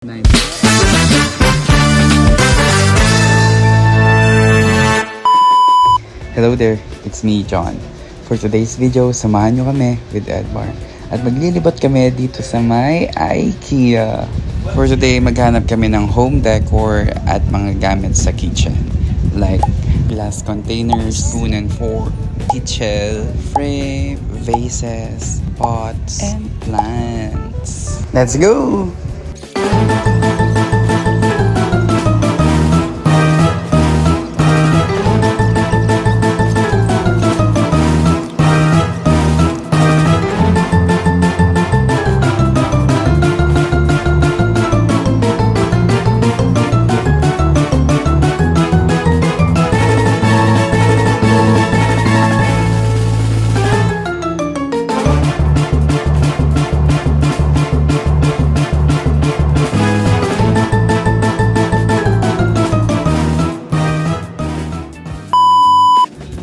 9. Hello there, it's me, John. For today's video, samahan nyo kami with Edmar at maglilibot kami dito sa may IKEA. For today, maghanap kami ng home decor at mga gamit sa kitchen like glass containers, spoon and fork, kitchen, frame, vases, pots, and plants. Let's go!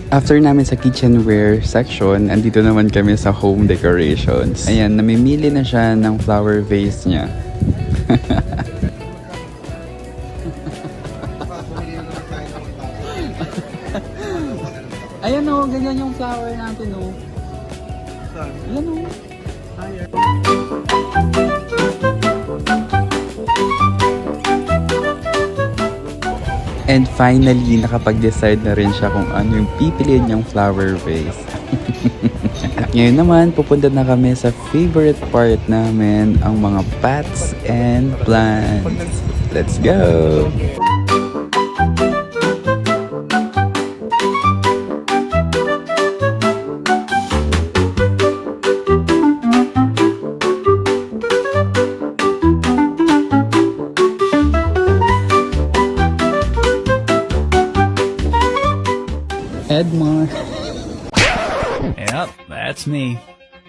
After namin sa kitchenware section, andito naman kami sa home decorations. Ayan, namimili na siya ng flower vase niya. Ayan o, ganyan yung flower natin o. Ayan o. And finally, nakapag-decide na rin siya kung ano yung pipiliin niyang flower vase. At ngayon naman, pupunta na kami sa favorite part namin, ang mga pots and plants. Let's go! Edmar. Yep, that's me.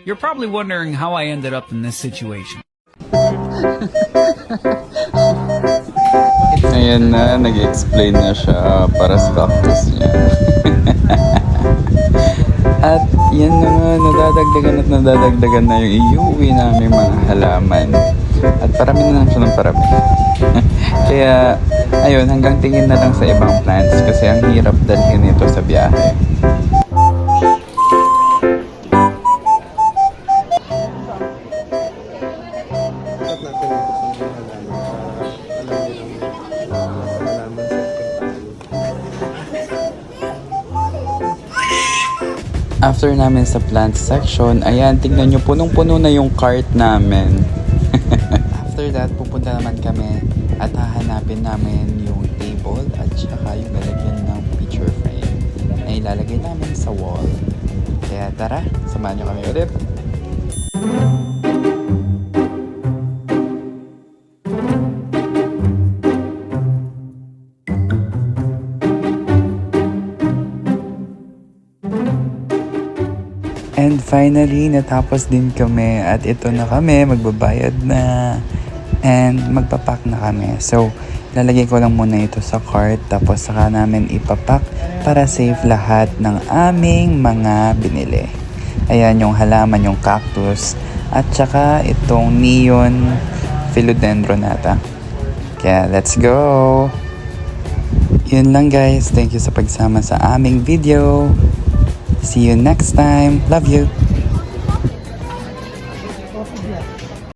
You're probably wondering how I ended up in this situation. Ayan na, nag-explain na siya para sa cactus niya. At yan na nga, nadadagdagan na yung iuwi namin mga halaman. At parami na lang siya ng parami. Kaya, ayun, hanggang tingin na lang sa ibang plants kasi ang hirap dalhin ito sa biyahe. After namin sa plant section, ayan, tignan nyo, punong-puno na yung cart namin. After that, pupunta naman kami at hahanapin namin yung table at saka yung lalagyan ng picture frame na ilalagay namin sa wall. Kaya tara, samahan nyo kami ulit. And finally, natapos din kami at ito na kami, magbabayad na and magpapack na kami. So, lalagay ko lang muna ito sa cart tapos saka namin ipapack para safe lahat ng aming mga binili. Ayan yung halaman, yung cactus at saka itong neon philodendron nata. Kaya let's go! Yun lang guys, thank you sa pagsama sa aming video. See you next time. Love you.